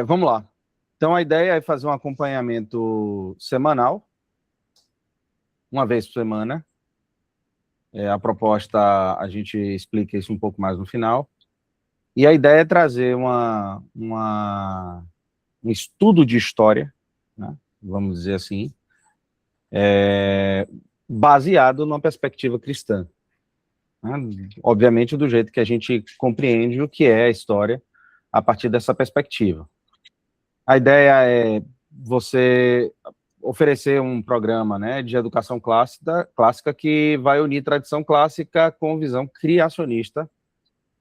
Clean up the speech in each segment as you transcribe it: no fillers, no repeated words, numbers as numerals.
Vamos lá. Então, a ideia é fazer um acompanhamento semanal, uma vez por semana. A proposta, a gente explica isso um pouco mais no final. E a ideia é trazer um estudo de história, né, vamos dizer assim, baseado numa perspectiva cristã. Né, obviamente, do jeito que a gente compreende o que é a história a partir dessa perspectiva. A ideia é você oferecer um programa, né, de educação clássica que vai unir tradição clássica com visão criacionista,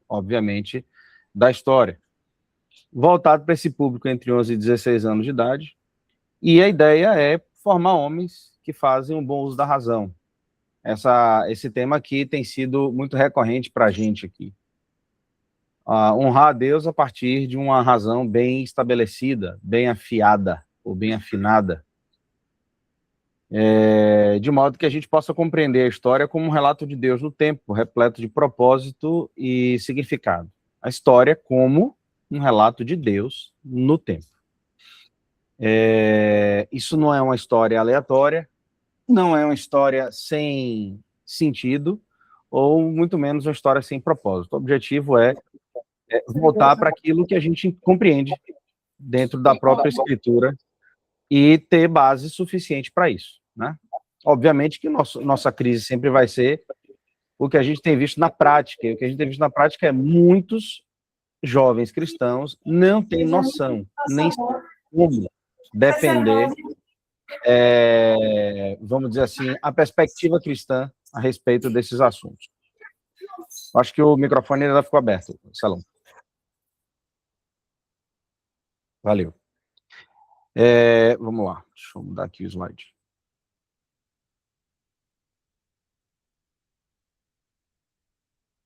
obviamente, da história. Voltado para esse público entre 11 e 16 anos de idade. E a ideia é formar homens que fazem um bom uso da razão. Esse tema aqui tem sido muito recorrente para a gente aqui. Honrar a Deus a partir de uma razão bem estabelecida, bem afiada ou bem afinada, de modo que a gente possa compreender a história como um relato de Deus no tempo, repleto de propósito e significado. A história como um relato de Deus no tempo. Isso não é uma história aleatória, não é uma história sem sentido, ou muito menos uma história sem propósito. O objetivo é voltar para aquilo que a gente compreende dentro da própria escritura e ter base suficiente para isso, né? Obviamente que nossa crise sempre vai ser o que a gente tem visto na prática, e o que a gente tem visto na prática é muitos jovens cristãos não têm noção, nem como defender, vamos dizer assim, a perspectiva cristã a respeito desses assuntos. Acho que o microfone ainda ficou aberto, Salão. Valeu. Vamos lá, deixa eu mudar aqui o slide.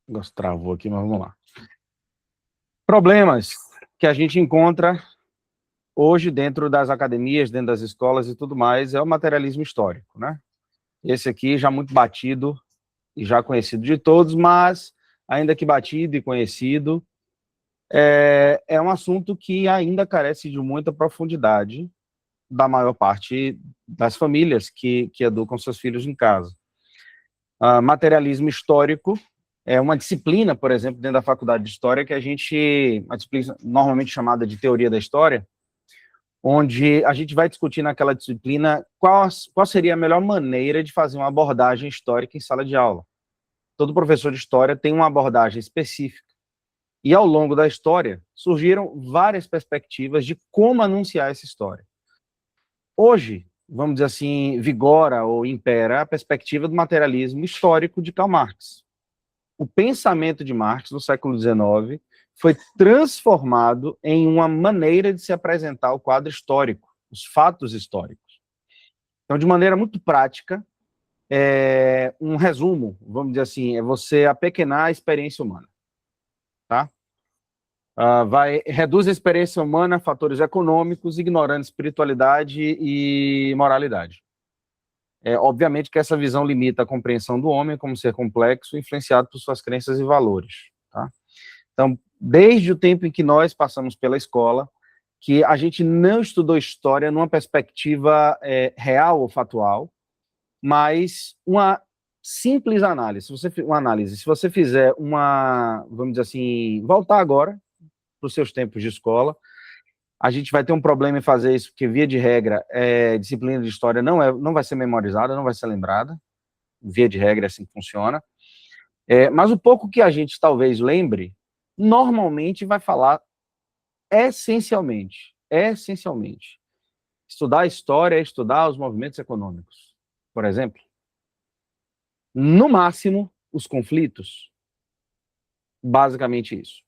O negócio travou aqui, mas vamos lá. Problemas que a gente encontra hoje dentro das academias, dentro das escolas e tudo mais, é o materialismo histórico, né? Esse aqui já muito batido e já conhecido de todos, mas ainda que batido e conhecido, é um assunto que ainda carece de muita profundidade da maior parte das famílias que educam seus filhos em casa. Materialismo histórico é uma disciplina, por exemplo, dentro da faculdade de História, que uma disciplina normalmente chamada de Teoria da História, onde a gente vai discutir naquela disciplina qual seria a melhor maneira de fazer uma abordagem histórica em sala de aula. Todo professor de História tem uma abordagem específica. E ao longo da história, surgiram várias perspectivas de como anunciar essa história. Hoje, vamos dizer assim, vigora ou impera a perspectiva do materialismo histórico de Karl Marx. O pensamento de Marx, no século XIX, foi transformado em uma maneira de se apresentar o quadro histórico, os fatos históricos. Então, de maneira muito prática, um resumo, vamos dizer assim, é você apequenar a experiência humana. Tá? Reduz a experiência humana a fatores econômicos, ignorando espiritualidade e moralidade. Obviamente que essa visão limita a compreensão do homem como ser complexo, influenciado por suas crenças e valores. Tá? Então, desde o tempo em que nós passamos pela escola, que a gente não estudou história numa perspectiva real ou factual, mas uma simples análise. Se você fizer vamos dizer assim, voltar agora para os seus tempos de escola, a gente vai ter um problema em fazer isso, porque, via de regra, disciplina de história não vai ser memorizada, não vai ser lembrada. Via de regra, é assim que funciona. Mas o pouco que a gente talvez lembre, normalmente vai falar essencialmente. Estudar a história é estudar os movimentos econômicos, por exemplo. No máximo, os conflitos. Basicamente isso.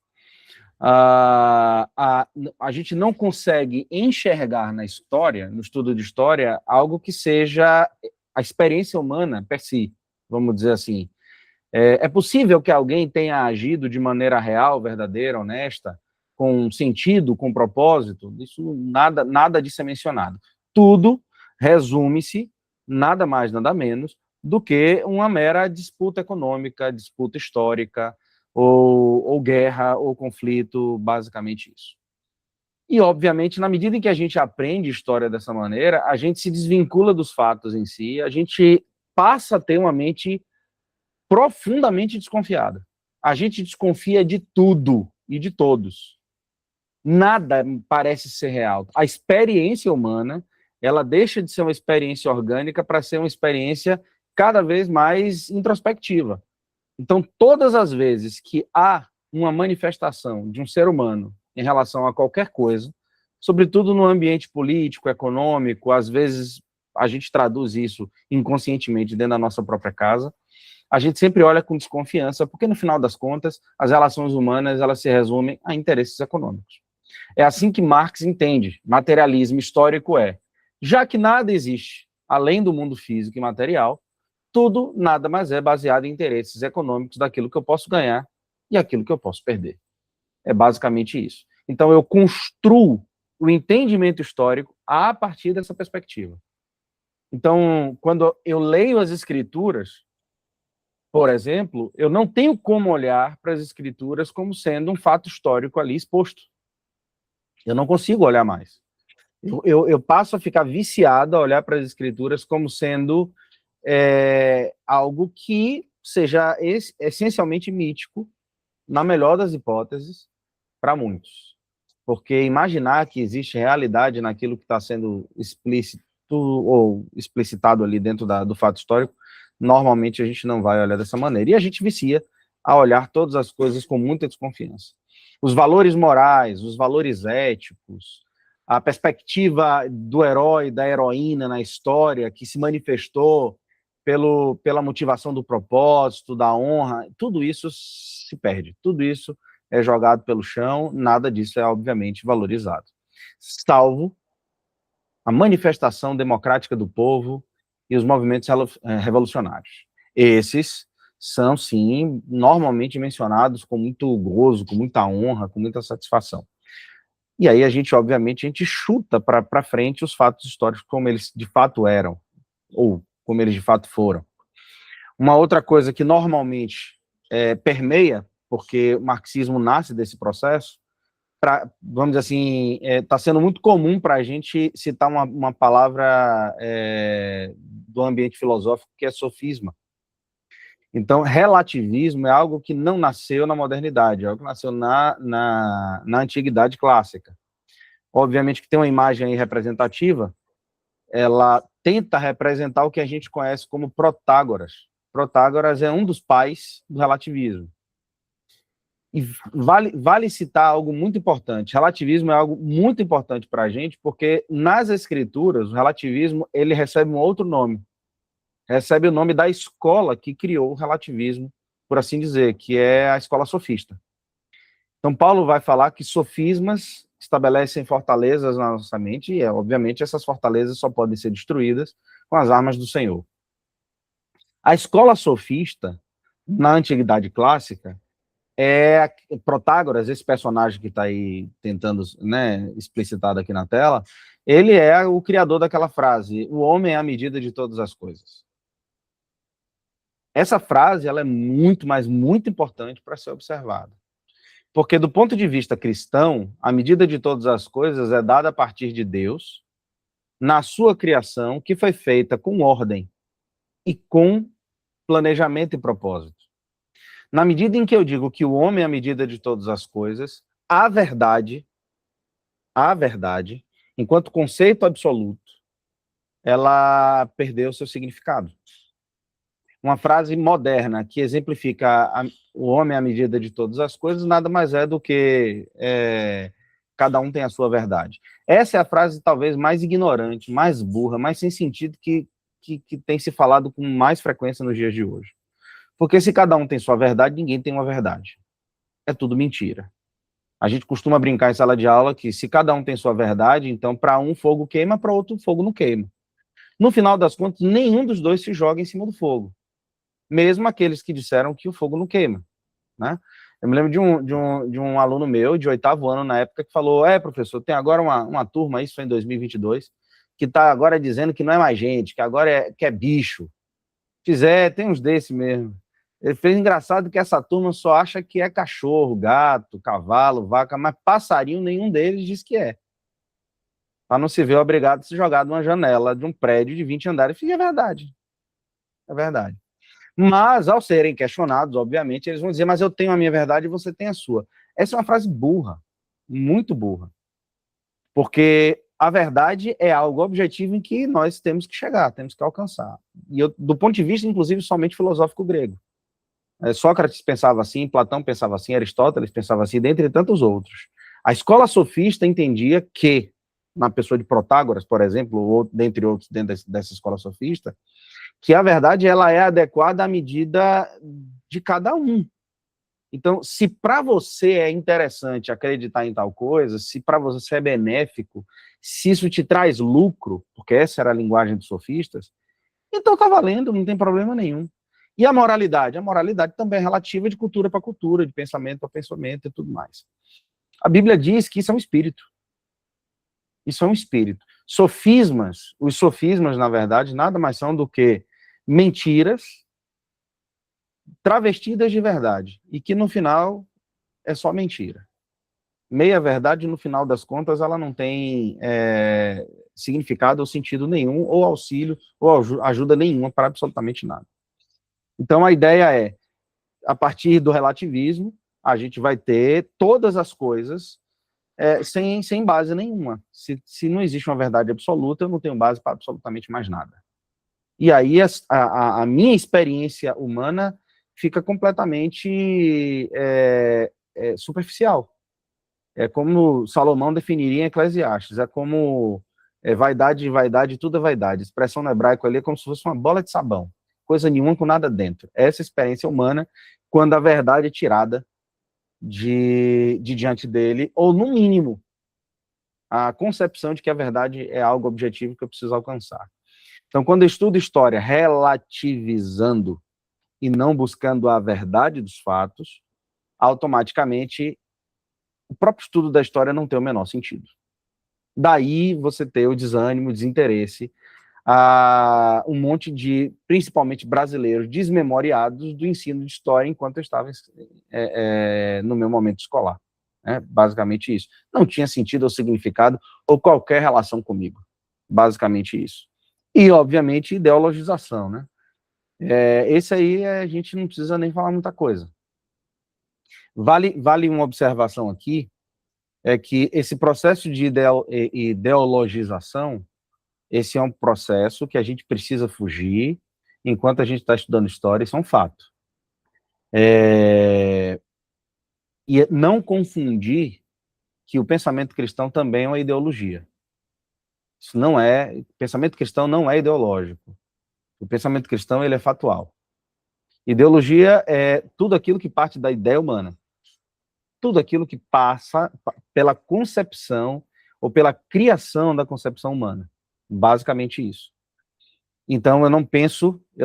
A gente não consegue enxergar na história, no estudo de história, algo que seja a experiência humana per si, vamos dizer assim. É possível que alguém tenha agido de maneira real, verdadeira, honesta, com sentido, com propósito? Isso, nada disso é mencionado. Tudo resume-se, nada mais, nada menos, do que uma mera disputa econômica, disputa histórica, ou guerra, ou conflito, basicamente isso. E, obviamente, na medida em que a gente aprende história dessa maneira, a gente se desvincula dos fatos em si, a gente passa a ter uma mente profundamente desconfiada. A gente desconfia de tudo e de todos. Nada parece ser real. A experiência humana, ela deixa de ser uma experiência orgânica para ser uma experiência cada vez mais introspectiva. Então, todas as vezes que há uma manifestação de um ser humano em relação a qualquer coisa, sobretudo no ambiente político, econômico, às vezes a gente traduz isso inconscientemente dentro da nossa própria casa, a gente sempre olha com desconfiança, porque no final das contas, as relações humanas, elas se resumem a interesses econômicos. É assim que Marx entende. Materialismo histórico já que nada existe além do mundo físico e material, tudo nada mais é baseado em interesses econômicos daquilo que eu posso ganhar e aquilo que eu posso perder. É basicamente isso. Então eu construo o entendimento histórico a partir dessa perspectiva. Então, quando eu leio as escrituras, por exemplo, eu não tenho como olhar para as escrituras como sendo um fato histórico ali exposto. Eu não consigo olhar mais. Eu passo a ficar viciado a olhar para as escrituras como sendo algo que seja essencialmente mítico, na melhor das hipóteses, para muitos. Porque imaginar que existe realidade naquilo que está sendo explícito ou explicitado ali dentro do fato histórico, normalmente a gente não vai olhar dessa maneira. E a gente vicia a olhar todas as coisas com muita desconfiança. Os valores morais, os valores éticos, a perspectiva do herói, da heroína na história, que se manifestou pela motivação do propósito, da honra, tudo isso se perde, tudo isso é jogado pelo chão, nada disso é, obviamente, valorizado. Salvo a manifestação democrática do povo e os movimentos revolucionários. Esses são, sim, normalmente mencionados com muito gozo, com muita honra, com muita satisfação. E aí a gente, obviamente, a gente chuta para frente os fatos históricos como eles de fato eram, ou como eles de fato foram. Uma outra coisa que normalmente permeia, porque o marxismo nasce desse processo, vamos dizer assim, está sendo muito comum para a gente citar uma palavra do ambiente filosófico, que é sofisma. Então, relativismo é algo que não nasceu na modernidade, é algo que nasceu na antiguidade clássica. Obviamente que tem uma imagem aí representativa, ela tenta representar o que a gente conhece como Protágoras. Protágoras é um dos pais do relativismo. E vale citar algo muito importante. Relativismo é algo muito importante para a gente, porque nas escrituras, o relativismo ele recebe um outro nome. Recebe o nome da escola que criou o relativismo, por assim dizer, que é a escola sofista. Então, Paulo vai falar que sofismas estabelecem fortalezas na nossa mente, e, obviamente, essas fortalezas só podem ser destruídas com as armas do Senhor. A escola sofista, na Antiguidade Clássica, Protágoras, esse personagem que está aí tentando, né, explicitado aqui na tela, ele é o criador daquela frase, o homem é a medida de todas as coisas. Essa frase, ela é muito, mas muito importante para ser observada. Porque, do ponto de vista cristão, a medida de todas as coisas é dada a partir de Deus, na sua criação, que foi feita com ordem e com planejamento e propósito. Na medida em que eu digo que o homem é a medida de todas as coisas, a verdade, enquanto conceito absoluto, ela perdeu seu significado. Uma frase moderna que exemplifica o homem à medida de todas as coisas, nada mais é do que cada um tem a sua verdade. Essa é a frase talvez mais ignorante, mais burra, mais sem sentido que tem se falado com mais frequência nos dias de hoje. Porque se cada um tem sua verdade, ninguém tem uma verdade. É tudo mentira. A gente costuma brincar em sala de aula que se cada um tem sua verdade, então para um fogo queima, para outro fogo não queima. No final das contas, nenhum dos dois se joga em cima do fogo. Mesmo aqueles que disseram que o fogo não queima, né? Eu me lembro de um aluno meu, de 8º ano, na época, que falou, professor, tem agora uma turma, isso foi em 2022, que está agora dizendo que não é mais gente, que agora que é bicho. Tem uns desses mesmo. Ele fez engraçado que essa turma só acha que é cachorro, gato, cavalo, vaca, mas passarinho nenhum deles diz que é. para não se ver obrigado a se jogar de uma janela de um prédio de 20 andares. E é verdade. É verdade. Mas, ao serem questionados, obviamente, eles vão dizer, mas eu tenho a minha verdade e você tem a sua. Essa é uma frase burra, muito burra. Porque a verdade é algo objetivo em que nós temos que chegar, temos que alcançar. E eu, do ponto de vista, inclusive, somente filosófico grego. Sócrates pensava assim, Platão pensava assim, Aristóteles pensava assim, dentre tantos outros. A escola sofista entendia que, na pessoa de Protágoras, por exemplo, ou dentre outros dentro dessa escola sofista, que a verdade ela é adequada à medida de cada um. Então, se para você é interessante acreditar em tal coisa, se para você é benéfico, se isso te traz lucro, porque essa era a linguagem dos sofistas, então tá valendo, não tem problema nenhum. E a moralidade? A moralidade também é relativa de cultura para cultura, de pensamento para pensamento e tudo mais. A Bíblia diz que isso é um espírito. Isso é um espírito. Sofismas, os sofismas, na verdade, nada mais são do que mentiras travestidas de verdade, e que no final é só mentira. Meia verdade, no final das contas, ela não tem significado ou sentido nenhum, ou auxílio, ou ajuda nenhuma para absolutamente nada. Então, a ideia é, a partir do relativismo, a gente vai ter todas as coisas sem base nenhuma. Se não existe uma verdade absoluta, eu não tenho base para absolutamente mais nada. E aí a minha experiência humana fica completamente superficial. É como Salomão definiria em Eclesiastes, é como vaidade, vaidade, tudo é vaidade. A expressão no hebraico ali é como se fosse uma bola de sabão, coisa nenhuma com nada dentro. Essa experiência humana, quando a verdade é tirada de diante dele, ou no mínimo, a concepção de que a verdade é algo objetivo que eu preciso alcançar. Então, quando eu estudo história relativizando e não buscando a verdade dos fatos, automaticamente o próprio estudo da história não tem o menor sentido. Daí você ter o desânimo, o desinteresse, um monte de, principalmente brasileiros, desmemoriados do ensino de história enquanto eu estava no meu momento escolar. Basicamente isso. Não tinha sentido ou significado ou qualquer relação comigo. Basicamente isso. E, obviamente, ideologização, né? Esse aí a gente não precisa nem falar muita coisa. Vale uma observação aqui, é que esse processo de ideologização, esse é um processo que a gente precisa fugir enquanto a gente está estudando história, isso é um fato. E não confundir que o pensamento cristão também é uma ideologia. Isso não é, o pensamento cristão não é ideológico. O pensamento cristão, ele é factual. Ideologia é tudo aquilo que parte da ideia humana. Tudo aquilo que passa pela concepção ou pela criação da concepção humana. Basicamente isso. Então, eu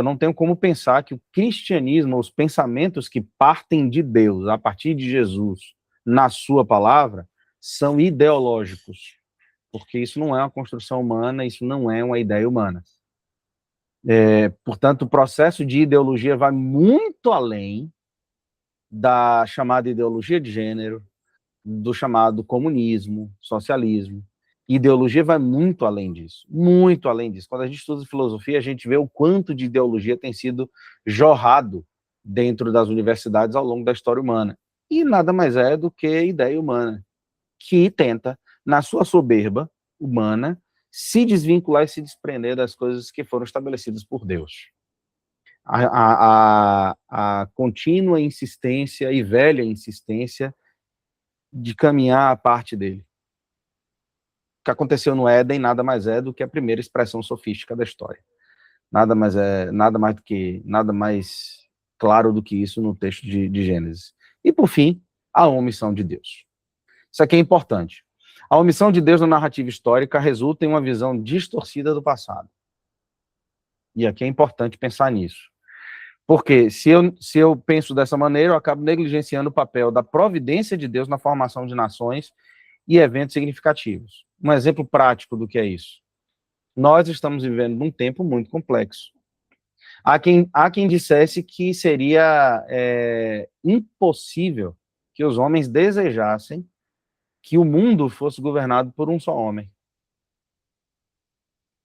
não tenho como pensar que o cristianismo, os pensamentos que partem de Deus, a partir de Jesus, na sua palavra, são ideológicos. Porque isso não é uma construção humana, isso não é uma ideia humana. Portanto, o processo de ideologia vai muito além da chamada ideologia de gênero, do chamado comunismo, socialismo. Ideologia vai muito além disso, muito além disso. Quando a gente estuda filosofia, a gente vê o quanto de ideologia tem sido jorrado dentro das universidades ao longo da história humana. E nada mais é do que ideia humana, que tenta, na sua soberba humana, se desvincular e se desprender das coisas que foram estabelecidas por Deus. A contínua insistência e velha insistência de caminhar a parte dele. O que aconteceu no Éden nada mais é do que a primeira expressão sofística da história. Nada mais claro do que isso no texto de Gênesis. E, por fim, a omissão de Deus. Isso aqui é importante. A omissão de Deus na narrativa histórica resulta em uma visão distorcida do passado. E aqui é importante pensar nisso. Porque se eu penso dessa maneira, eu acabo negligenciando o papel da providência de Deus na formação de nações e eventos significativos. Um exemplo prático do que é isso. Nós estamos vivendo num tempo muito complexo. Há quem dissesse que seria impossível que os homens desejassem que o mundo fosse governado por um só homem.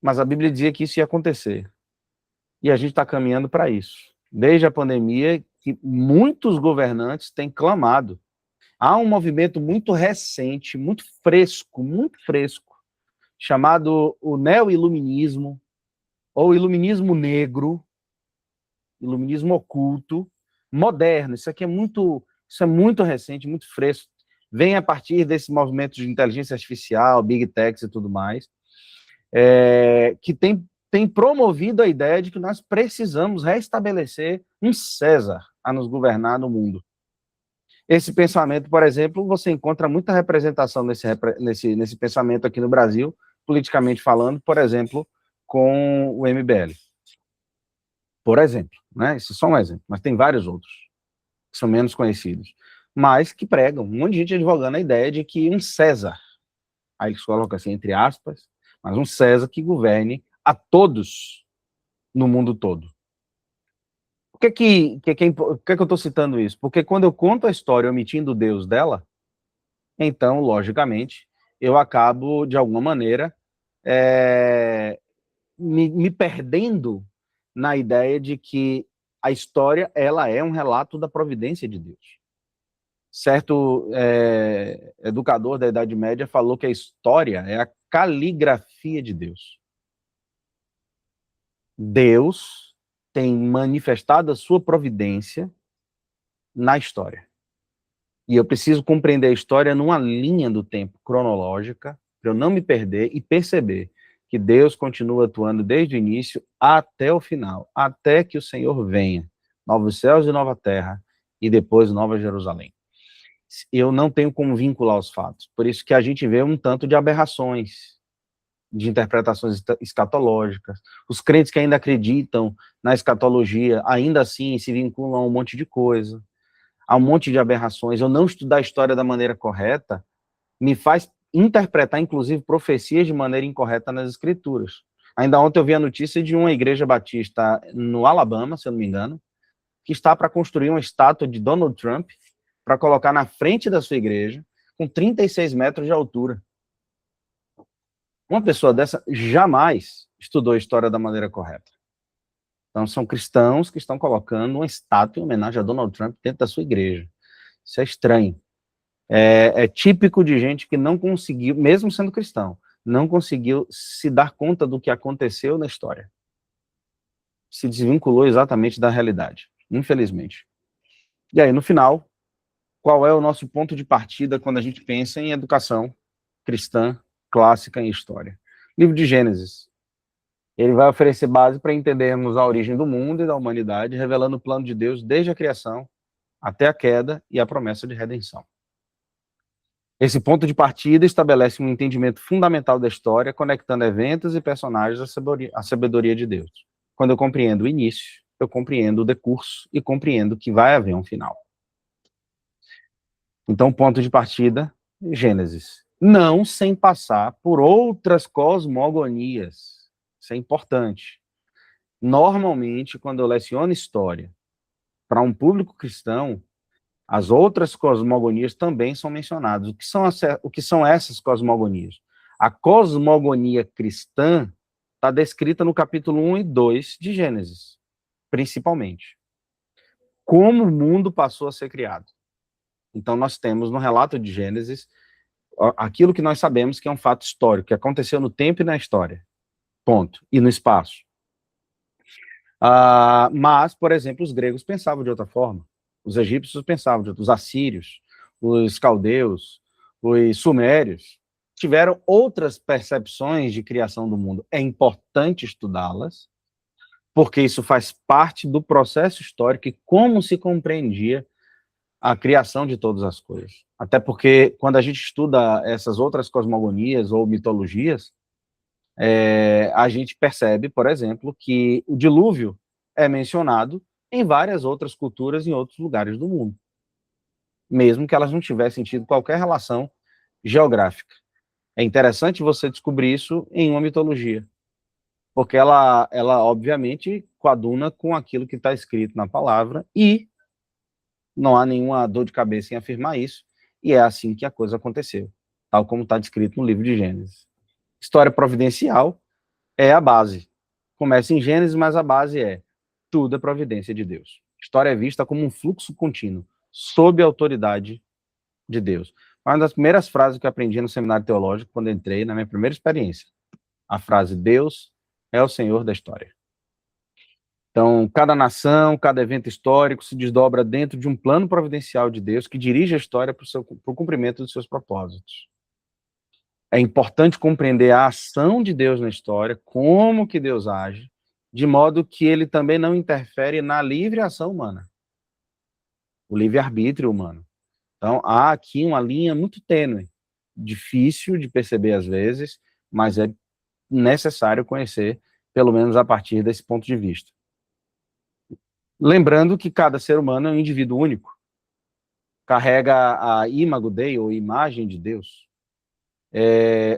mas a Bíblia dizia que isso ia acontecer. E a gente está caminhando para isso. Desde a pandemia, que muitos governantes têm clamado. Há um movimento muito recente, muito fresco, chamado o neo-iluminismo, ou iluminismo negro, iluminismo oculto, moderno. Isso é muito recente, muito fresco. Vem a partir desse movimento de inteligência artificial, big techs e tudo mais, que tem promovido a ideia de que nós precisamos restabelecer um César a nos governar no mundo. Esse pensamento, por exemplo, você encontra muita representação nesse pensamento aqui no Brasil, politicamente falando, por exemplo, com o MBL. Por exemplo, né? Isso é só um exemplo, mas tem vários outros que são menos conhecidos, mas que pregam, um monte de gente advogando a ideia de que um César, aí eles colocam assim, entre aspas, mas um César que governe a todos no mundo todo. Por que eu estou citando isso? Porque quando eu conto a história omitindo o Deus dela, então, logicamente, eu acabo, de alguma maneira, me perdendo na ideia de que a história ela é um relato da providência de Deus. Certo educador da Idade Média falou que a história é a caligrafia de Deus. Deus tem manifestado a sua providência na história. E eu preciso compreender a história numa linha do tempo cronológica, para eu não me perder e perceber que Deus continua atuando desde o início até o final, até que o Senhor venha, novos céus e nova terra, e depois Nova Jerusalém. Eu não tenho como vincular os fatos, por isso que a gente vê um tanto de aberrações, de interpretações escatológicas. Os crentes que ainda acreditam na escatologia, ainda assim se vinculam a um monte de coisa, a um monte de aberrações. Eu não estudar a história da maneira correta me faz interpretar, inclusive, profecias de maneira incorreta nas escrituras. Ainda ontem eu vi a notícia de uma igreja batista no Alabama, se eu não me engano, que está para construir uma estátua de Donald Trump para colocar na frente da sua igreja, com 36 metros de altura. Uma pessoa dessa jamais estudou a história da maneira correta. Então, são cristãos que estão colocando uma estátua em homenagem a Donald Trump dentro da sua igreja. Isso é estranho. É típico de gente que não conseguiu, mesmo sendo cristão, não conseguiu se dar conta do que aconteceu na história. Se desvinculou exatamente da realidade, infelizmente. E aí, no final, qual é o nosso ponto de partida quando a gente pensa em educação cristã, clássica em história? Livro de Gênesis. Ele vai oferecer base para entendermos a origem do mundo e da humanidade, revelando o plano de Deus desde a criação até a queda e a promessa de redenção. Esse ponto de partida estabelece um entendimento fundamental da história, conectando eventos e personagens à sabedoria de Deus. Quando eu compreendo o início, eu compreendo o decurso e compreendo que vai haver um final. Então, ponto de partida, Gênesis. Não sem passar por outras cosmogonias. Isso é importante. Normalmente, quando eu leciono história para um público cristão, as outras cosmogonias também são mencionadas. O que são essas cosmogonias? A cosmogonia cristã está descrita no capítulo 1 e 2 de Gênesis, principalmente. Como o mundo passou a ser criado. Então, nós temos no relato de Gênesis aquilo que nós sabemos que é um fato histórico, que aconteceu no tempo e na história. Ponto. E no espaço. Mas, por exemplo, os gregos pensavam de outra forma. Os egípcios pensavam de outra, os assírios, os caldeus, os sumérios, tiveram outras percepções de criação do mundo. É importante estudá-las, porque isso faz parte do processo histórico e como se compreendia a criação de todas as coisas. Até porque, quando a gente estuda essas outras cosmogonias ou mitologias, a gente percebe, por exemplo, que o dilúvio é mencionado em várias outras culturas em outros lugares do mundo, mesmo que elas não tivessem tido qualquer relação geográfica. É interessante você descobrir isso em uma mitologia, porque ela obviamente coaduna com aquilo que está escrito na palavra e não há nenhuma dor de cabeça em afirmar isso, e é assim que a coisa aconteceu, tal como está descrito no livro de Gênesis. História providencial, é a base. Começa em Gênesis, mas a base é tudo é providência de Deus. História é vista como um fluxo contínuo, sob a autoridade de Deus. Uma das primeiras frases que eu aprendi no seminário teológico, quando entrei, na minha primeira experiência. A frase, Deus é o Senhor da história. Então, cada nação, cada evento histórico se desdobra dentro de um plano providencial de Deus que dirige a história para o cumprimento dos seus propósitos. É importante compreender a ação de Deus na história, como que Deus age, de modo que ele também não interfere na livre ação humana, o livre-arbítrio humano. Então, há aqui uma linha muito tênue, difícil de perceber às vezes, mas é necessário conhecer, pelo menos a partir desse ponto de vista. Lembrando que cada ser humano é um indivíduo único, carrega a imago Dei, ou imagem de Deus,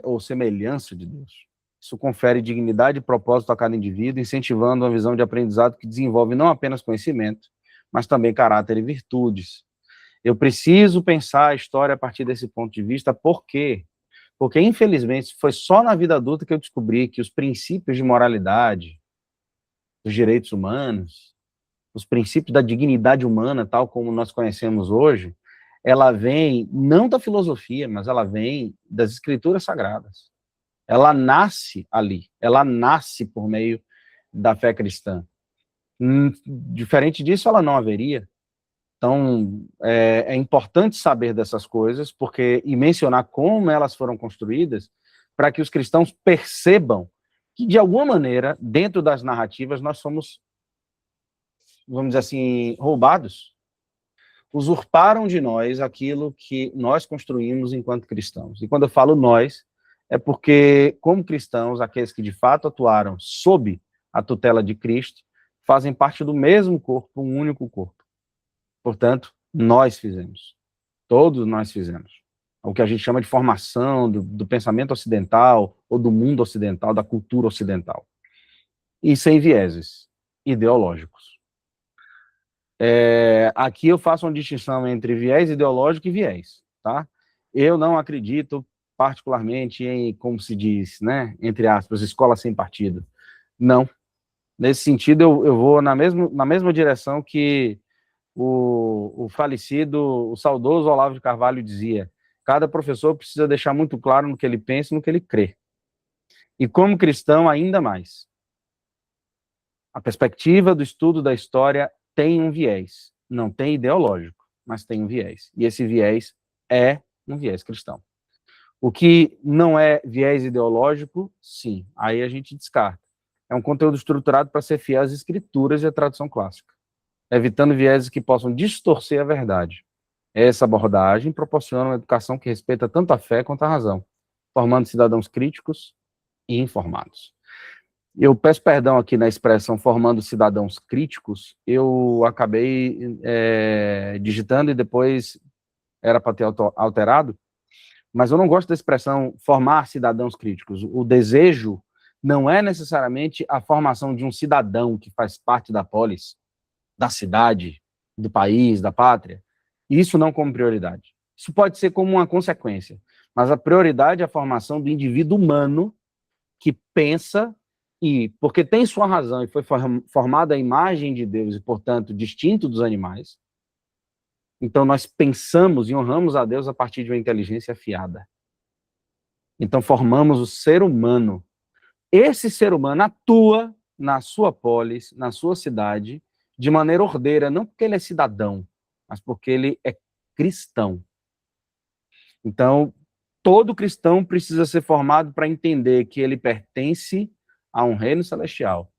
ou semelhança de Deus. Isso confere dignidade e propósito a cada indivíduo, incentivando uma visão de aprendizado que desenvolve não apenas conhecimento, mas também caráter e virtudes. Eu preciso pensar a história a partir desse ponto de vista, por quê? Porque, infelizmente, foi só na vida adulta que eu descobri que os princípios de moralidade, dos direitos humanos, os princípios da dignidade humana, tal como nós conhecemos hoje, ela vem não da filosofia, mas ela vem das escrituras sagradas. Ela nasce ali, ela nasce por meio da fé cristã. Diferente disso, ela não haveria. Então, é importante saber dessas coisas, porque e mencionar como elas foram construídas, para que os cristãos percebam que, de alguma maneira, dentro das narrativas, nós somos, vamos dizer assim, roubados. Usurparam de nós aquilo que nós construímos enquanto cristãos. E quando eu falo nós, é porque, como cristãos, aqueles que de fato atuaram sob a tutela de Cristo, fazem parte do mesmo corpo, um único corpo. Portanto, nós fizemos. Todos nós fizemos. O que a gente chama de formação do pensamento ocidental, ou do mundo ocidental, da cultura ocidental. E sem vieses ideológicos. Aqui eu faço uma distinção entre viés ideológico e viés, tá? Eu não acredito particularmente em, como se diz, né, entre aspas, escola sem partido. Não. Nesse sentido, eu vou na mesma direção que o falecido, o saudoso Olavo de Carvalho dizia: cada professor precisa deixar muito claro no que ele pensa e no que ele crê. E como cristão, ainda mais. A perspectiva do estudo da história tem um viés. Não tem ideológico, mas tem um viés. E esse viés é um viés cristão. O que não é viés ideológico, sim, aí a gente descarta. É um conteúdo estruturado para ser fiel às escrituras e à tradição clássica, evitando vieses que possam distorcer a verdade. Essa abordagem proporciona uma educação que respeita tanto a fé quanto a razão, formando cidadãos críticos e informados. Eu peço perdão aqui na expressão formando cidadãos críticos, eu acabei digitando e depois era para ter alterado, mas eu não gosto da expressão formar cidadãos críticos. O desejo não é necessariamente a formação de um cidadão que faz parte da polis, da cidade, do país, da pátria. Isso não como prioridade. Isso pode ser como uma consequência, mas a prioridade é a formação do indivíduo humano que pensa e, porque tem sua razão e foi formada a imagem de Deus e, portanto, distinto dos animais, então nós pensamos e honramos a Deus a partir de uma inteligência afiada. Então formamos o ser humano. Esse ser humano atua na sua polis, na sua cidade, de maneira ordeira, não porque ele é cidadão, mas porque ele é cristão. Então, todo cristão precisa ser formado para entender que ele pertence a um reino celestial.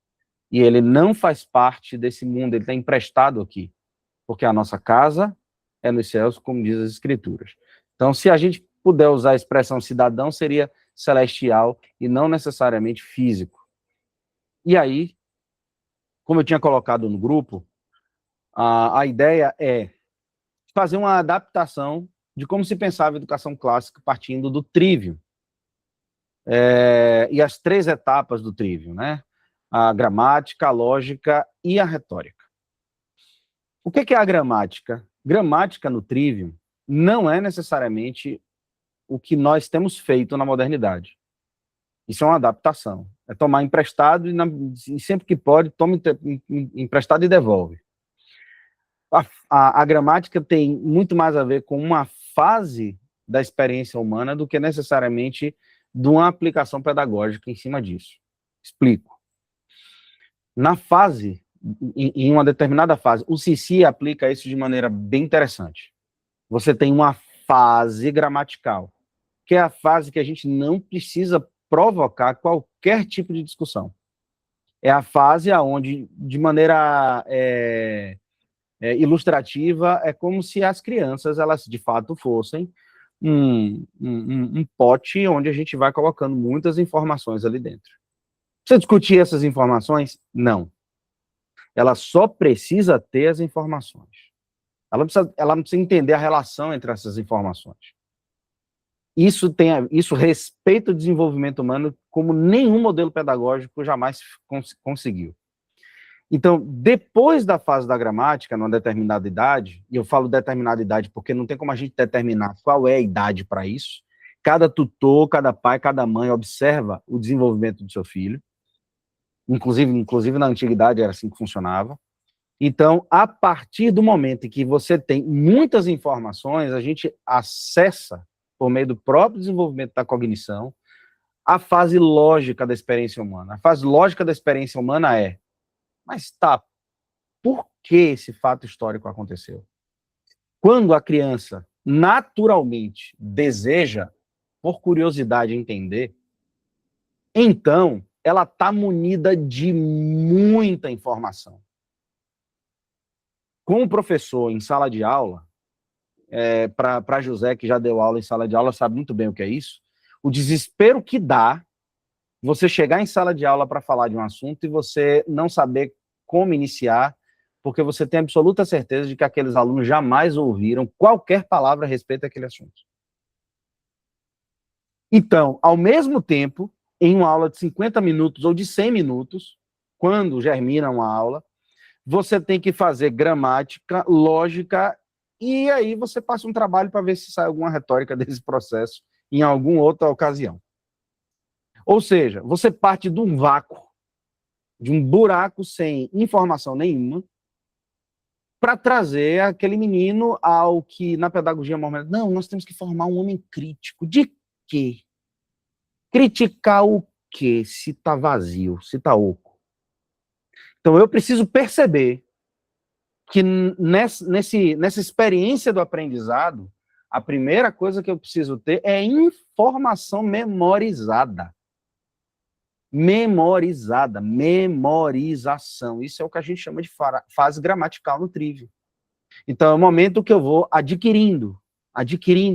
E ele não faz parte desse mundo, ele está emprestado aqui. Porque a nossa casa é nos céus, como diz as Escrituras. Então, se a gente puder usar a expressão cidadão, seria celestial e não necessariamente físico. E aí, como eu tinha colocado no grupo, a ideia é fazer uma adaptação de como se pensava a educação clássica partindo do trivium. E as 3 etapas do trivium, né? A gramática, a lógica e a retórica. O que é a gramática? Gramática no trivium não é necessariamente o que nós temos feito na modernidade. Isso é uma adaptação. É tomar emprestado e sempre que pode, toma emprestado e devolve. A gramática tem muito mais a ver com uma fase da experiência humana do que necessariamente de uma aplicação pedagógica em cima disso. Explico. Na fase, em uma determinada fase, o Cici aplica isso de maneira bem interessante. Você tem uma fase gramatical, que é a fase que a gente não precisa provocar qualquer tipo de discussão. É a fase onde, de maneira ilustrativa, é como se as crianças, elas de fato fossem um pote onde a gente vai colocando muitas informações ali dentro. Precisa discutir essas informações? Não. Ela só precisa ter as informações. Ela não precisa entender a relação entre essas informações. Isso respeita o desenvolvimento humano como nenhum modelo pedagógico jamais conseguiu. Então, depois da fase da gramática, numa determinada idade, e eu falo determinada idade porque não tem como a gente determinar qual é a idade para isso, cada tutor, cada pai, cada mãe observa o desenvolvimento do seu filho, inclusive na antiguidade era assim que funcionava. Então, a partir do momento em que você tem muitas informações, a gente acessa, por meio do próprio desenvolvimento da cognição, a fase lógica da experiência humana. A fase lógica da experiência humana é, mas tá, por que esse fato histórico aconteceu? Quando a criança naturalmente deseja, por curiosidade, entender, então ela está munida de muita informação. Com o professor em sala de aula, para José, que já deu aula em sala de aula, sabe muito bem o que é isso, o desespero que dá você chegar em sala de aula para falar de um assunto e você não saber como iniciar, porque você tem absoluta certeza de que aqueles alunos jamais ouviram qualquer palavra a respeito daquele assunto. Então, ao mesmo tempo, em uma aula de 50 minutos ou de 100 minutos, quando germina uma aula, você tem que fazer gramática, lógica, e aí você passa um trabalho para ver se sai alguma retórica desse processo em alguma outra ocasião. Ou seja, você parte de um vácuo, de um buraco sem informação nenhuma, para trazer aquele menino ao que, na pedagogia moderna, não, nós temos que formar um homem crítico. De quê? Criticar o quê? Se está vazio, se está oco. Então, eu preciso perceber que nessa experiência do aprendizado, a primeira coisa que eu preciso ter é informação memorizada. Memorizada, memorização. Isso é o que a gente chama de fase gramatical no Trivium. Então, é o momento que eu vou adquirindo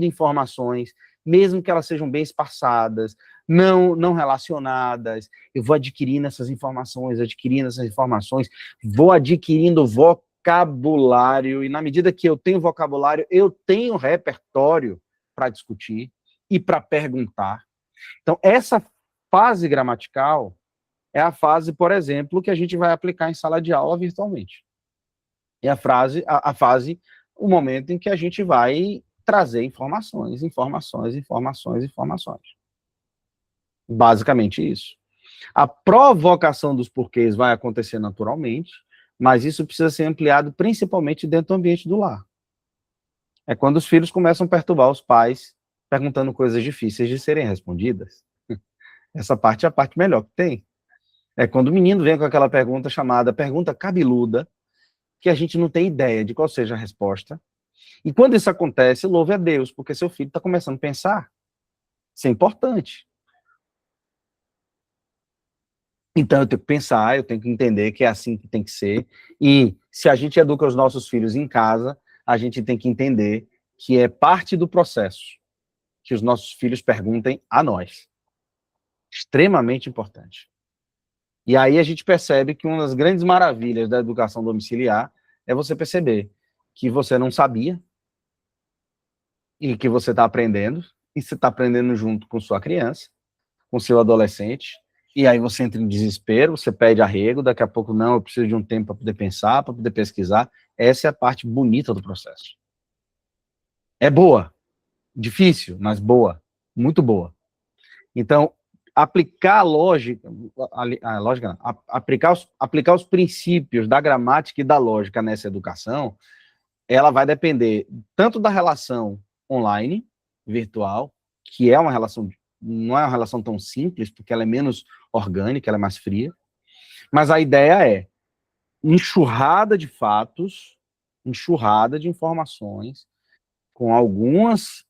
informações, mesmo que elas sejam bem esparçadas, não relacionadas, eu vou adquirindo essas informações, vou adquirindo vocabulário, e na medida que eu tenho vocabulário, eu tenho repertório para discutir e para perguntar. Então, essa fase gramatical é a fase, por exemplo, que a gente vai aplicar em sala de aula virtualmente. É a fase, o momento em que a gente vai trazer informações. Basicamente isso. A provocação dos porquês vai acontecer naturalmente, mas isso precisa ser ampliado principalmente dentro do ambiente do lar. É quando os filhos começam a perturbar os pais, perguntando coisas difíceis de serem respondidas. Essa parte é a parte melhor que tem. É quando o menino vem com aquela pergunta chamada pergunta cabeluda, que a gente não tem ideia de qual seja a resposta. E quando isso acontece, louve a Deus, porque seu filho está começando a pensar. Isso é importante. Então eu tenho que pensar, eu tenho que entender que é assim que tem que ser. E se a gente educa os nossos filhos em casa, a gente tem que entender que é parte do processo que os nossos filhos perguntem a nós. Extremamente importante. E aí a gente percebe que uma das grandes maravilhas da educação domiciliar é você perceber que você não sabia e que você está aprendendo, e você está aprendendo junto com sua criança, com seu adolescente, e aí você entra em desespero, você pede arrego, daqui a pouco não, eu preciso de um tempo para poder pensar, para poder pesquisar. Essa é a parte bonita do processo. É boa, difícil, mas boa, muito boa. Então, aplicar a lógica, não, aplicar os princípios da gramática e da lógica nessa educação, ela vai depender tanto da relação online, virtual, que é uma relação, não é uma relação tão simples, porque ela é menos orgânica, ela é mais fria, mas a ideia é enxurrada de fatos, enxurrada de informações, com algumas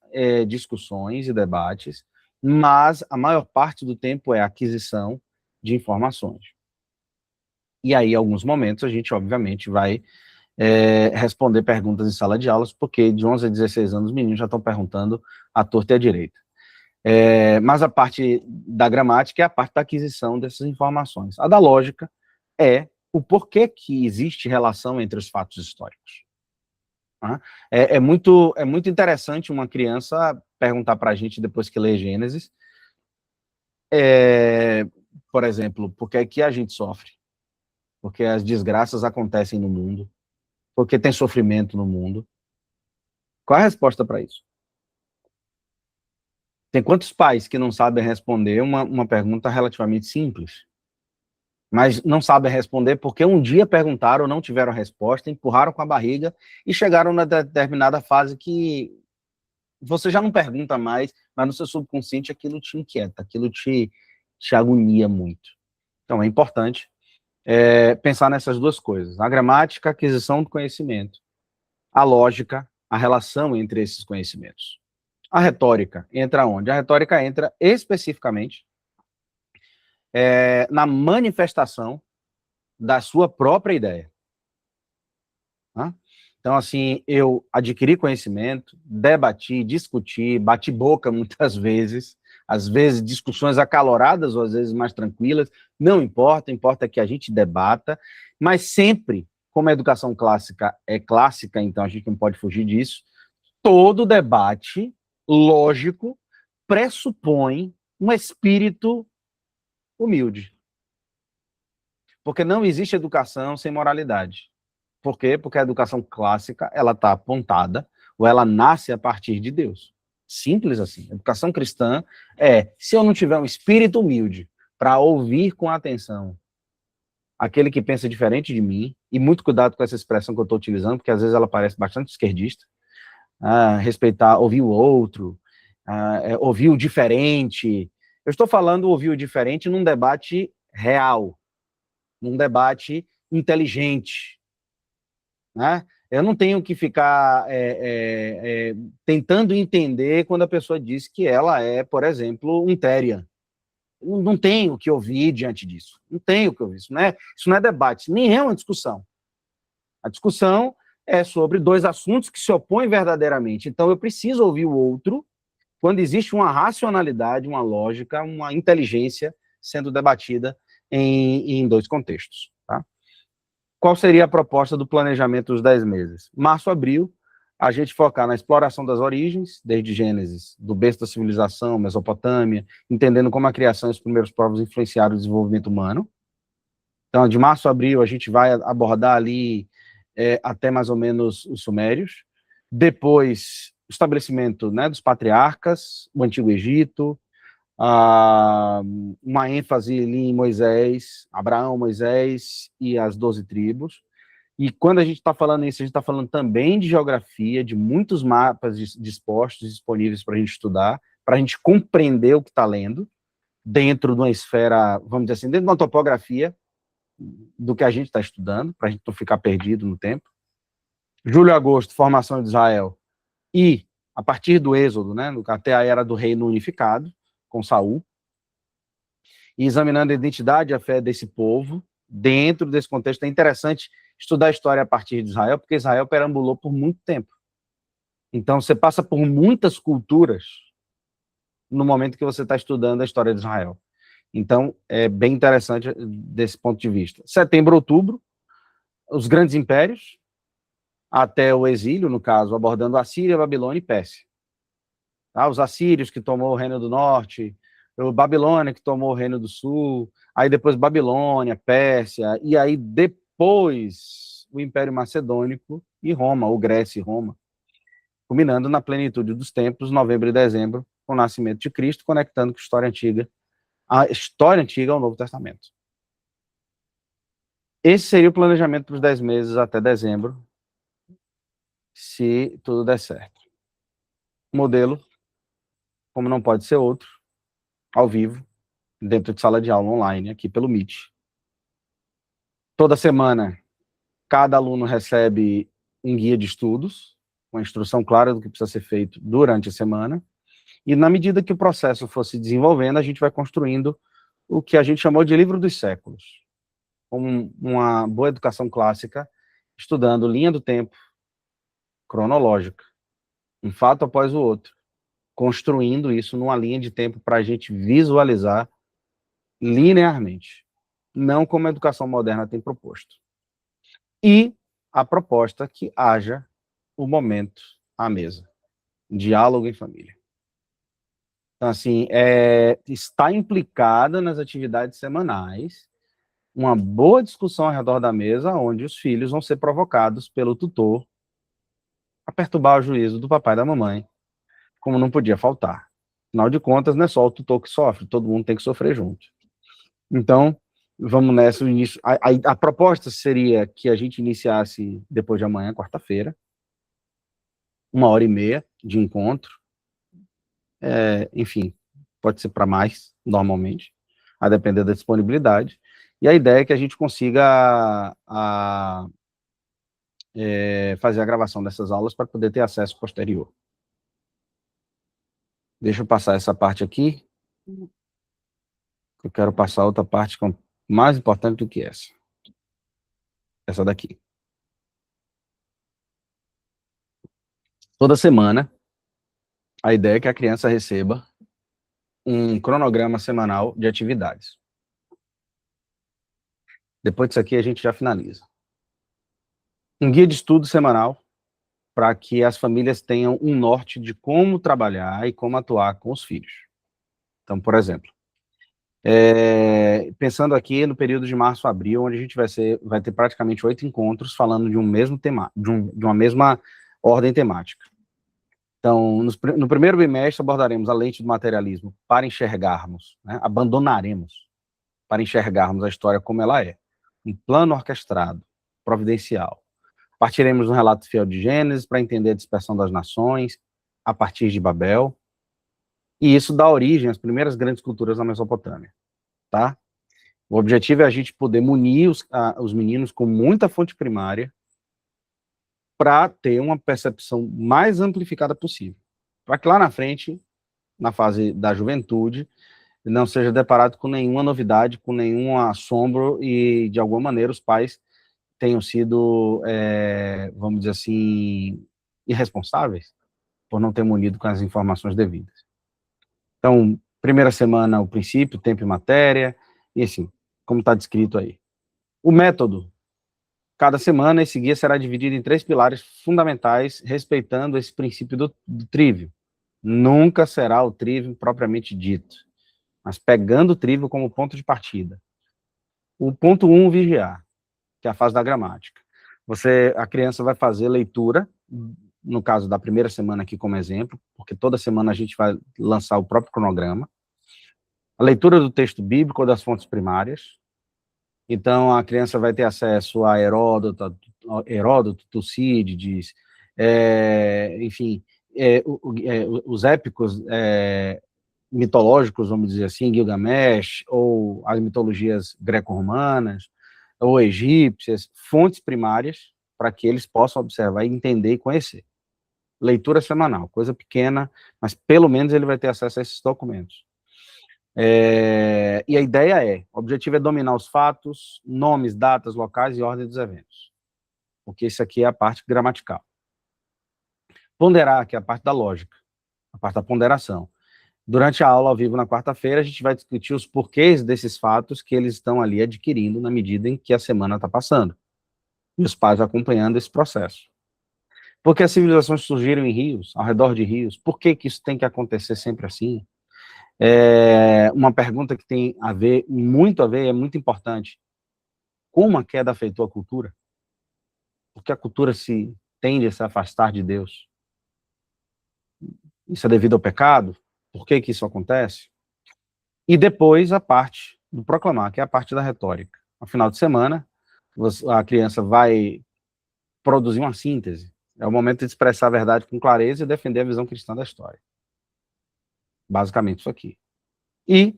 discussões e debates, mas a maior parte do tempo é aquisição de informações. E aí, em alguns momentos, a gente, obviamente, vai responder perguntas em sala de aulas, porque de 11 a 16 anos, os meninos já estão perguntando à torta e à direita. Mas a parte da gramática é a parte da aquisição dessas informações. A da lógica é o porquê que existe relação entre os fatos históricos. Tá? É muito interessante uma criança perguntar para a gente, depois que lê Gênesis, por exemplo, por que é que a gente sofre? Porque as desgraças acontecem no mundo, porque tem sofrimento no mundo. Qual é a resposta para isso? Tem quantos pais que não sabem responder uma pergunta relativamente simples? Mas não sabem responder porque um dia perguntaram, não tiveram resposta, empurraram com a barriga e chegaram na determinada fase que você já não pergunta mais, mas no seu subconsciente aquilo te inquieta, aquilo te agonia muito. Então é importante pensar nessas duas coisas. A gramática, a aquisição do conhecimento. A lógica, a relação entre esses conhecimentos. A retórica entra onde? A retórica entra especificamente na manifestação da sua própria ideia. Tá? Então, assim, eu adquiri conhecimento, debati, discuti, bati boca muitas vezes, às vezes discussões acaloradas ou às vezes mais tranquilas, não importa, importa que a gente debata, mas sempre, como a educação clássica é clássica, então a gente não pode fugir disso, todo debate lógico pressupõe um espírito humilde. Porque não existe educação sem moralidade. Por quê? Porque a educação clássica, ela está apontada, ou ela nasce a partir de Deus. Simples assim. A educação cristã se eu não tiver um espírito humilde para ouvir com atenção aquele que pensa diferente de mim, e muito cuidado com essa expressão que eu estou utilizando, porque às vezes ela parece bastante esquerdista, respeitar, ouvir o outro, ouvir o diferente. Eu estou falando ouvir o diferente num debate real, num debate inteligente, né? Eu não tenho que ficar tentando entender quando a pessoa diz que ela é, por exemplo, um Therian. Não tenho o que ouvir diante disso. Não tenho o que ouvir. Isso não é debate, nem é uma discussão. A discussão é sobre dois assuntos que se opõem verdadeiramente. Então, eu preciso ouvir o outro quando existe uma racionalidade, uma lógica, uma inteligência sendo debatida em dois contextos. Tá? Qual seria a proposta do planejamento dos 10 meses? Março, abril, a gente focar na exploração das origens, desde Gênesis, do berço da civilização, Mesopotâmia, entendendo como a criação e os primeiros povos influenciaram o desenvolvimento humano. Então, de março a abril, a gente vai abordar ali até mais ou menos os sumérios. Depois, o estabelecimento, né, dos patriarcas, o Antigo Egito, uma ênfase ali em Moisés, Abraão, Moisés e as 12 tribos. E quando a gente está falando isso, a gente está falando também de geografia, de muitos mapas dispostos, disponíveis para a gente estudar, para a gente compreender o que está lendo, dentro de uma esfera, vamos dizer assim, dentro de uma topografia do que a gente está estudando, para a gente não ficar perdido no tempo. Julho e agosto, formação de Israel. E, a partir do Êxodo, né, até a era do reino unificado, com Saul, e examinando a identidade e a fé desse povo, dentro desse contexto. É interessante estudar a história a partir de Israel, porque Israel perambulou por muito tempo. Então, você passa por muitas culturas no momento que você está estudando a história de Israel. Então, é bem interessante desse ponto de vista. Setembro, outubro, os grandes impérios, até o exílio, no caso, abordando a Síria, Babilônia e Pérsia. Tá? Os assírios, que tomou o Reino do Norte, o Babilônia, que tomou o Reino do Sul, aí depois Babilônia, Pérsia, e aí depois o Império Macedônico e Roma, ou Grécia e Roma, culminando na plenitude dos tempos, novembro e dezembro, com o nascimento de Cristo, conectando com a história antiga a história antiga ao Novo Testamento. Esse seria o planejamento para os 10 meses até dezembro, se tudo der certo. O modelo, como não pode ser outro, ao vivo, dentro de sala de aula online, aqui pelo Meet. Toda semana, cada aluno recebe um guia de estudos, com a instrução clara do que precisa ser feito durante a semana, e na medida que o processo for se desenvolvendo, a gente vai construindo o que a gente chamou de livro dos séculos, como uma boa educação clássica, estudando linha do tempo, cronológica, um fato após o outro, construindo isso numa linha de tempo para a gente visualizar linearmente, não como a educação moderna tem proposto. E a proposta que haja o momento à mesa, diálogo em família. Então, assim, está implicada nas atividades semanais uma boa discussão ao redor da mesa, onde os filhos vão ser provocados pelo tutor a perturbar o juízo do papai e da mamãe, como não podia faltar. Afinal de contas, não é só o tutor que sofre, todo mundo tem que sofrer junto. Então, vamos nessa. A proposta seria que a gente iniciasse depois de amanhã, quarta-feira, 1h30 de encontro. Enfim, pode ser para mais, normalmente, a depender da disponibilidade. E a ideia é que a gente consiga fazer a gravação dessas aulas para poder ter acesso posterior. Deixa eu passar essa parte aqui. Eu quero passar outra parte que é mais importante do que essa. Essa daqui. Toda semana, a ideia é que a criança receba um cronograma semanal de atividades. Depois disso aqui, a gente já finaliza. Um guia de estudo semanal para que as famílias tenham um norte de como trabalhar e como atuar com os filhos. Então, por exemplo, pensando aqui no período de março a abril, onde a gente vai ter praticamente 8 encontros falando de um mesmo tema, de uma mesma ordem temática. Então, no primeiro bimestre, abordaremos a lente do materialismo para enxergarmos, né? Abandonaremos para enxergarmos a história como ela é. Um plano orquestrado, providencial. Partiremos um relato fiel de Gênesis para entender a dispersão das nações a partir de Babel. E isso dá origem às primeiras grandes culturas da Mesopotâmia. Tá? O objetivo é a gente poder munir os meninos com muita fonte primária para ter uma percepção mais amplificada possível. Para que lá na frente, na fase da juventude, não seja deparado com nenhuma novidade, com nenhum assombro e, de alguma maneira, os pais tenham sido, vamos dizer assim, irresponsáveis por não ter munido com as informações devidas. Então, primeira semana, o princípio, tempo e matéria, e assim, como está descrito aí. O método. Cada semana, esse guia será dividido em 3 pilares fundamentais, respeitando esse princípio do trívio. Nunca será o trívio propriamente dito, mas pegando o trívio como ponto de partida. O ponto 1, vigiar, que é a fase da gramática. A criança vai fazer leitura, no caso da primeira semana aqui como exemplo, porque toda semana a gente vai lançar o próprio cronograma. A leitura do texto bíblico ou das fontes primárias. Então, a criança vai ter acesso a Heródoto, Tucídides, enfim, os épicos mitológicos, vamos dizer assim, Gilgamesh, ou as mitologias greco-romanas, ou egípcias, fontes primárias, para que eles possam observar, entender e conhecer. Leitura semanal, coisa pequena, mas pelo menos ele vai ter acesso a esses documentos. E a ideia o objetivo é dominar os fatos, nomes, datas, locais e ordem dos eventos. Porque isso aqui é a parte gramatical. Ponderar, que é a parte da lógica, a parte da ponderação. Durante a aula ao vivo na quarta-feira, a gente vai discutir os porquês desses fatos que eles estão ali adquirindo na medida em que a semana está passando. E os pais acompanhando esse processo. Porque as civilizações surgiram em rios, ao redor de rios. Por que isso tem que acontecer sempre assim? Uma pergunta que tem a ver, muito a ver, é muito importante. Como a queda afetou a cultura? Porque a cultura tende a se afastar de Deus. Isso é devido ao pecado? Por que isso acontece? E depois a parte do proclamar, que é a parte da retórica. No final de semana, a criança vai produzir uma síntese. É o momento de expressar a verdade com clareza e defender a visão cristã da história. Basicamente isso aqui. E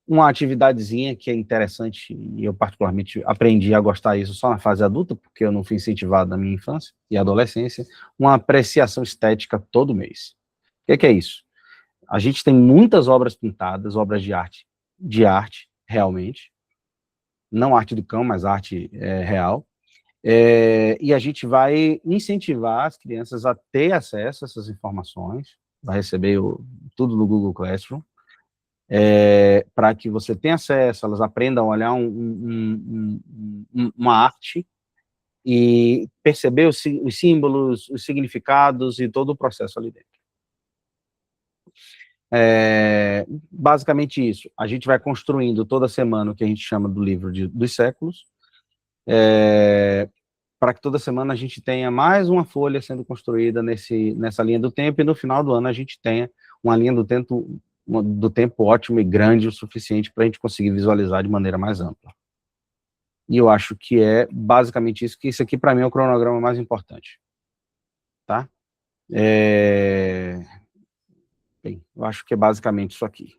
uma atividadezinha que é interessante, e eu particularmente aprendi a gostar disso só na fase adulta, porque eu não fui incentivado na minha infância e adolescência, uma apreciação estética todo mês. O que é isso? A gente tem muitas obras pintadas, obras de arte, realmente, não arte do cão, mas arte real, e a gente vai incentivar as crianças a ter acesso a essas informações, vai receber tudo no Google Classroom, para que você tenha acesso, elas aprendam a olhar uma arte e perceber os símbolos, os significados e todo o processo ali dentro. Basicamente isso. A gente vai construindo toda semana o que a gente chama do livro dos séculos, para que toda semana a gente tenha mais uma folha sendo construída nessa linha do tempo, e no final do ano a gente tenha uma linha do tempo ótima e grande o suficiente para a gente conseguir visualizar de maneira mais ampla. E eu acho que é basicamente isso, que isso aqui para mim é o cronograma mais importante. Tá? Bem, eu acho que é basicamente isso aqui.